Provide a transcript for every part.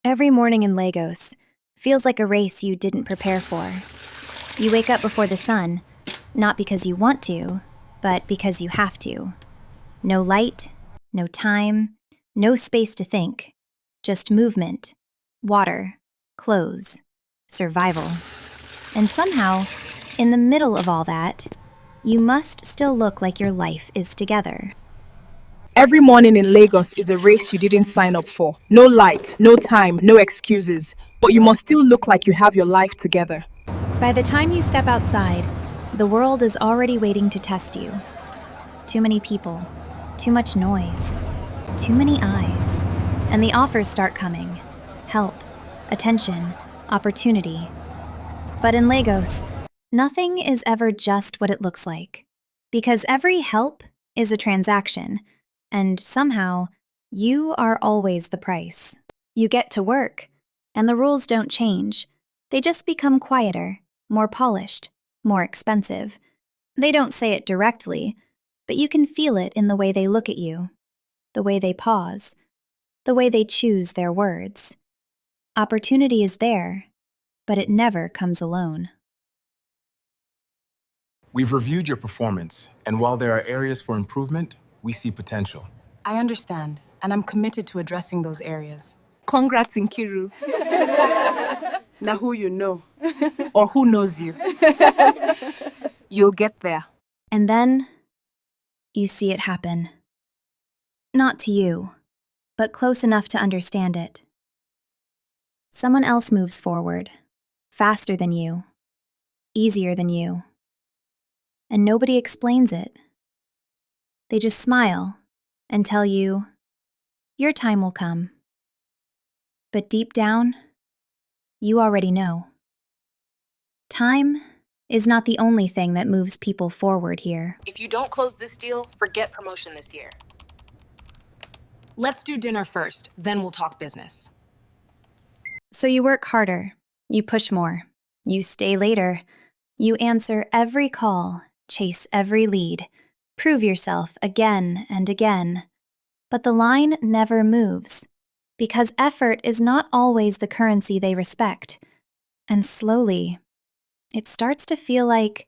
Every morning in Lagos feels like a race you didn't prepare for. You wake up before the sun, not because you want to, but because you have to. No light, no time, no space to think. Just movement, water, clothes, survival. And somehow, in the middle of all that, you must still look like your life is together. Every morning in Lagos is a race you didn't sign up for. No light, no time, no excuses. But you must still look like you have your life together. By the time you step outside, the world is already waiting to test you. Too many people, too much noise, too many eyes. And the offers start coming. Help, attention, opportunity. But in Lagos, nothing is ever just what it looks like. Because every help is a transaction, and somehow, you are always the price. You get to work, and the rules don't change. They just become quieter, more polished, more expensive. They don't say it directly, but you can feel it in the way they look at you, the way they pause, the way they choose their words. Opportunity is there, but it never comes alone. We've reviewed your performance, and while there are areas for improvement, we see potential. I understand, and I'm committed to addressing those areas. Congrats, Nkiru. Now who you know, or who knows you. You'll get there. And then, you see it happen. Not to you, but close enough to understand it. Someone else moves forward, faster than you, easier than you. And nobody explains it. They just smile and tell you, your time will come. But deep down, you already know. Time is not the only thing that moves people forward here. If you don't close this deal, forget promotion this year. Let's do dinner first, then we'll talk business. So you work harder, you push more, you stay later, you answer every call, chase every lead, prove yourself again and again. But the line never moves, because effort is not always the currency they respect. And slowly, it starts to feel like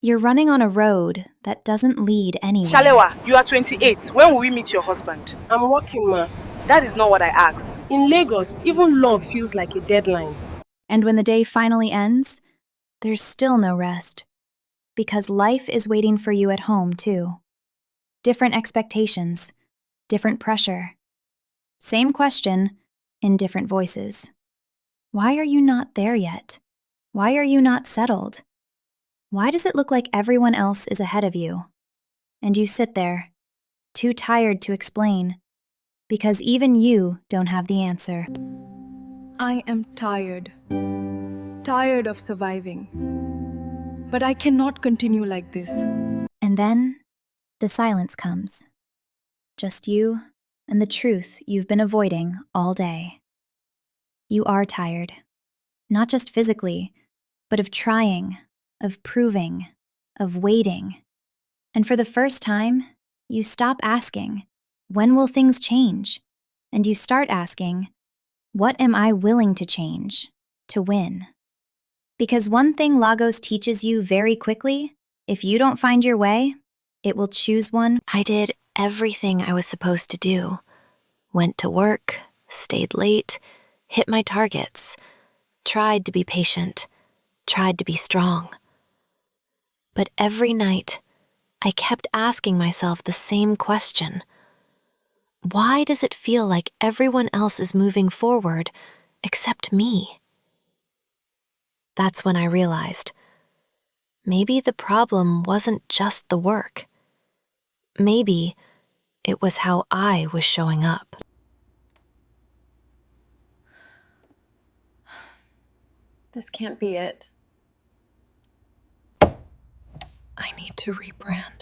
you're running on a road that doesn't lead anywhere. Shalewa, you are 28. When will we meet your husband? I'm working, ma. That is not what I asked. In Lagos, even love feels like a deadline. And when the day finally ends, there's still no rest. Because life is waiting for you at home, too. Different expectations, different pressure. Same question, in different voices. Why are you not there yet? Why are you not settled? Why does it look like everyone else is ahead of you? And you sit there, too tired to explain, because even you don't have the answer. I am tired. Tired of surviving. But I cannot continue like this. And then, the silence comes. Just you and the truth you've been avoiding all day. You are tired. Not just physically, but of trying, of proving, of waiting. And for the first time, you stop asking, when will things change? And you start asking, what am I willing to change, to win? Because one thing Lagos teaches you very quickly, if you don't find your way, it will choose one. I did everything I was supposed to do. Went to work, stayed late, hit my targets, tried to be patient, tried to be strong. But every night, I kept asking myself the same question. Why does it feel like everyone else is moving forward except me? That's when I realized, maybe the problem wasn't just the work. Maybe it was how I was showing up. This can't be it. I need to rebrand.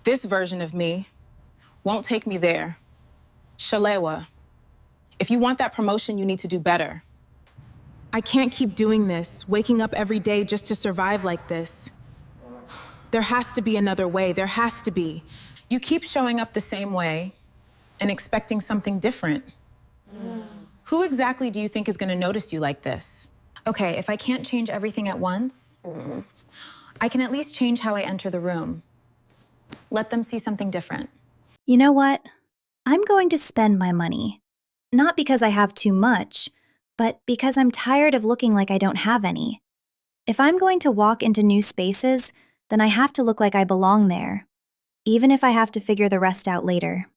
This version of me won't take me there. Shalewa, if you want that promotion, you need to do better. I can't keep doing this, waking up every day just to survive like this. There has to be another way. There has to be. You keep showing up the same way and expecting something different. Who exactly do you think is going to notice you like this? Okay, if I can't change everything at once, I can at least change how I enter the room. Let them see something different. You know what? I'm going to spend my money. Not because I have too much, but because I'm tired of looking like I don't have any. If I'm going to walk into new spaces, then I have to look like I belong there, even if I have to figure the rest out later.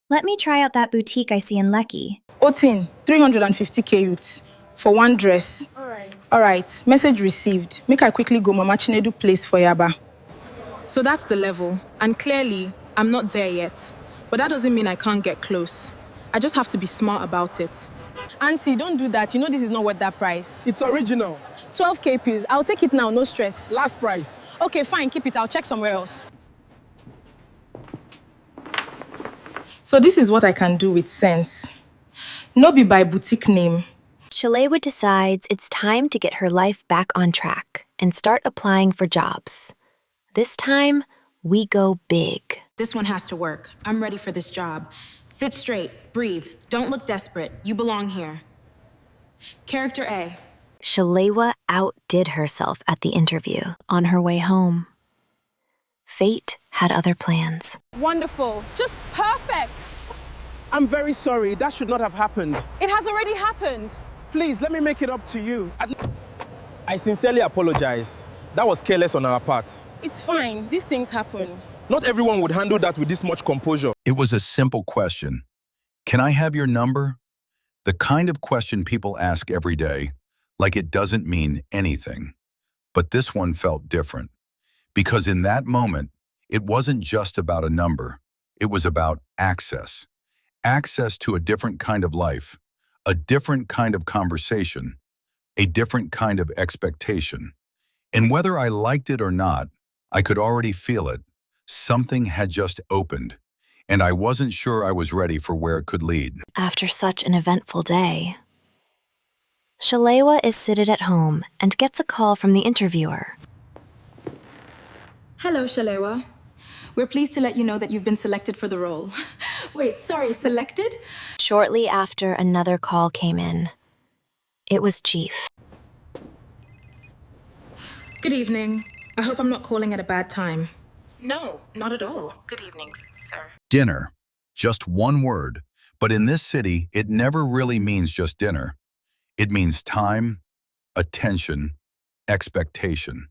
Let me try out that boutique I see in Lekki. Otin, 350k youths for one dress. All right, message received. Make I quickly go Mama Chinedu place for Yaba. So that's the level. And clearly, I'm not there yet. But that doesn't mean I can't get close. I just have to be smart about it. Auntie, don't do that. You know this is not worth that price. It's original. 12k pills. I'll take it now, no stress. Last price. Okay, fine, keep it. I'll check somewhere else. So this is what I can do with sense. No be by boutique name. Shalewa decides it's time to get her life back on track and start applying for jobs. This time, we go big. This one has to work. I'm ready for this job. Sit straight, breathe. Don't look desperate. You belong here. Character A. Shalewa outdid herself at the interview. On her way home, fate had other plans. Wonderful. Just perfect. I'm very sorry. That should not have happened. It has already happened. Please, let me make it up to you. I sincerely apologize. That was careless on our part. It's fine. These things happen. Not everyone would handle that with this much composure. It was a simple question. Can I have your number? The kind of question people ask every day, like it doesn't mean anything. But this one felt different. Because in that moment, it wasn't just about a number. It was about access. Access to a different kind of life, a different kind of conversation, a different kind of expectation. And whether I liked it or not, I could already feel it. Something had just opened, and I wasn't sure I was ready for where it could lead. After such an eventful day, Shalewa is seated at home and gets a call from the interviewer. Hello, Shalewa. We're pleased to let you know that you've been selected for the role. Wait, sorry, selected? Shortly after, another call came in. It was Chief. Good evening. I hope I'm not calling at a bad time. No, not at all. Good evening, sir. Dinner. Just one word. But in this city, it never really means just dinner. It means time, attention, expectation.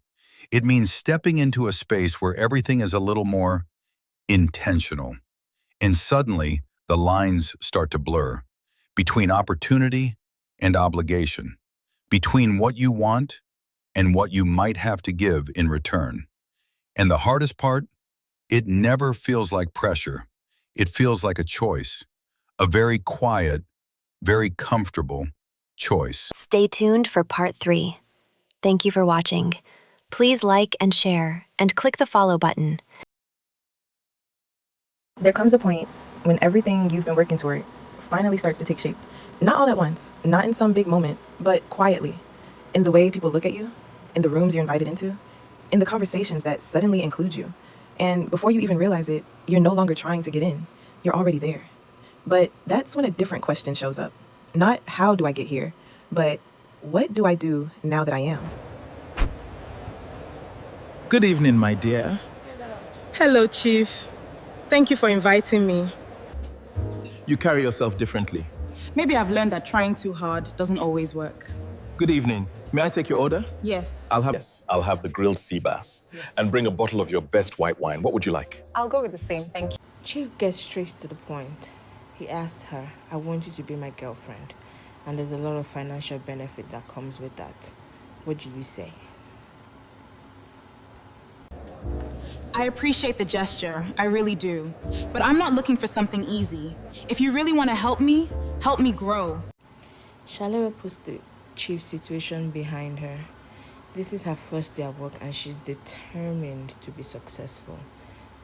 It means stepping into a space where everything is a little more intentional. And suddenly, the lines start to blur between opportunity and obligation, between what you want and what you might have to give in return. And the hardest part, it never feels like pressure. It feels like a choice, a very quiet, very comfortable choice. Stay tuned for part 3. Thank you for watching. Please like and share, and click the follow button. There comes a point when everything you've been working toward finally starts to take shape. Not all at once, not in some big moment, but quietly. In the way people look at you, in the rooms you're invited into, in the conversations that suddenly include you. And before you even realize it, you're no longer trying to get in. You're already there. But that's when a different question shows up. Not how do I get here, but what do I do now that I am? Good evening, my dear. Hello, Chief. Thank you for inviting me. You carry yourself differently. Maybe I've learned that trying too hard doesn't always work. Good evening. May I take your order? Yes. I'll have the grilled sea bass. And bring a bottle of your best white wine. What would you like? I'll go with the same, thank you. Chief gets straight to the point. He asked her, I want you to be my girlfriend. And there's a lot of financial benefit that comes with that. What do you say? I appreciate the gesture, I really do. But I'm not looking for something easy. If you really want to help me grow. Shalewa puts the chief situation behind her. This is her first day at work and she's determined to be successful.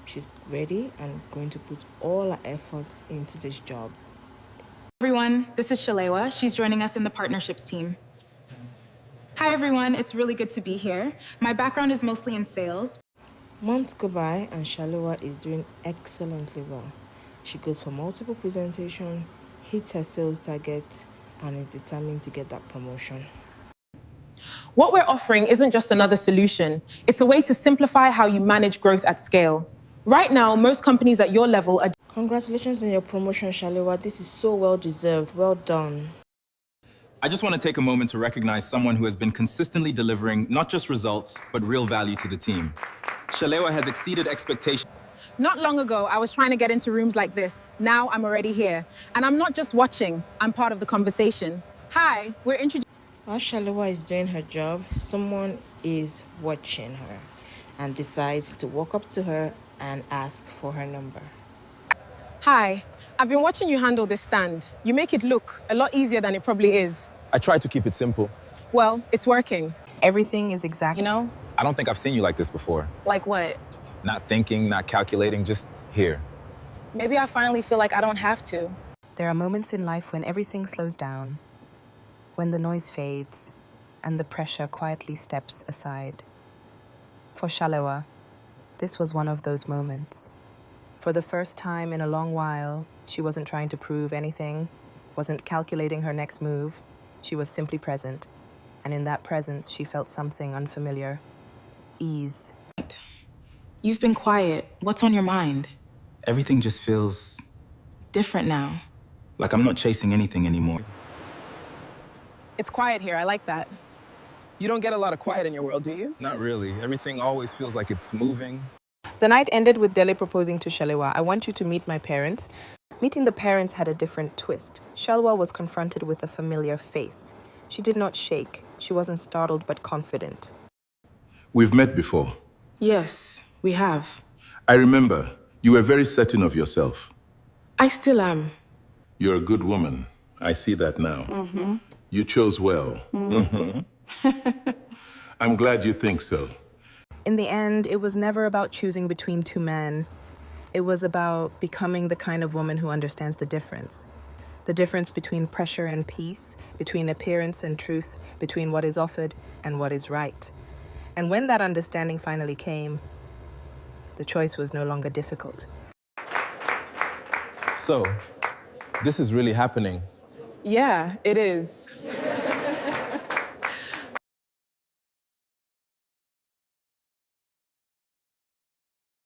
She's ready and going to put all her efforts into this job. Everyone, this is Shalewa. She's joining us in the partnerships team. Hi everyone, it's really good to be here. My background is mostly in sales. Months go by and Shalewa is doing excellently well. She goes for multiple presentations, hits her sales target, and is determined to get that promotion. What we're offering isn't just another solution. It's a way to simplify how you manage growth at scale. Right now, most companies at your level are... Congratulations on your promotion, Shalewa. This is so well deserved. Well done. I just want to take a moment to recognize someone who has been consistently delivering not just results, but real value to the team. Shalewa has exceeded expectations. Not long ago, I was trying to get into rooms like this. Now I'm already here. And I'm not just watching, I'm part of the conversation. Hi, we're introducing... While Shalewa is doing her job, someone is watching her and decides to walk up to her and ask for her number. Hi, I've been watching you handle this stand. You make it look a lot easier than it probably is. I try to keep it simple. Well, it's working. Everything is exactly... You know? I don't think I've seen you like this before. Like what? Not thinking, not calculating, just here. Maybe I finally feel like I don't have to. There are moments in life when everything slows down, when the noise fades, and the pressure quietly steps aside. For Shalewa, this was one of those moments. For the first time in a long while, she wasn't trying to prove anything, wasn't calculating her next move. She was simply present. And in that presence, she felt something unfamiliar. Ease. You've been quiet. What's on your mind? Everything just feels Different now. like I'm not chasing anything anymore. It's quiet here. I like that. You don't get a lot of quiet in your world, do you? Not really. Everything always feels like it's moving. The night ended with Dele proposing to Shalewa, "I want you to meet my parents." Meeting the parents had a different twist. Shalewa was confronted with a familiar face. She did not shake. She wasn't startled, but confident. We've met before. Yes, we have. I remember. You were very certain of yourself. I still am. You're a good woman. I see that now. Mm-hmm. You chose well. I'm glad you think so. In the end, it was never about choosing between two men. It was about becoming the kind of woman who understands the difference. The difference between pressure and peace, between appearance and truth, between what is offered and what is right. And when that understanding finally came, the choice was no longer difficult. So, this is really happening. Yeah, it is.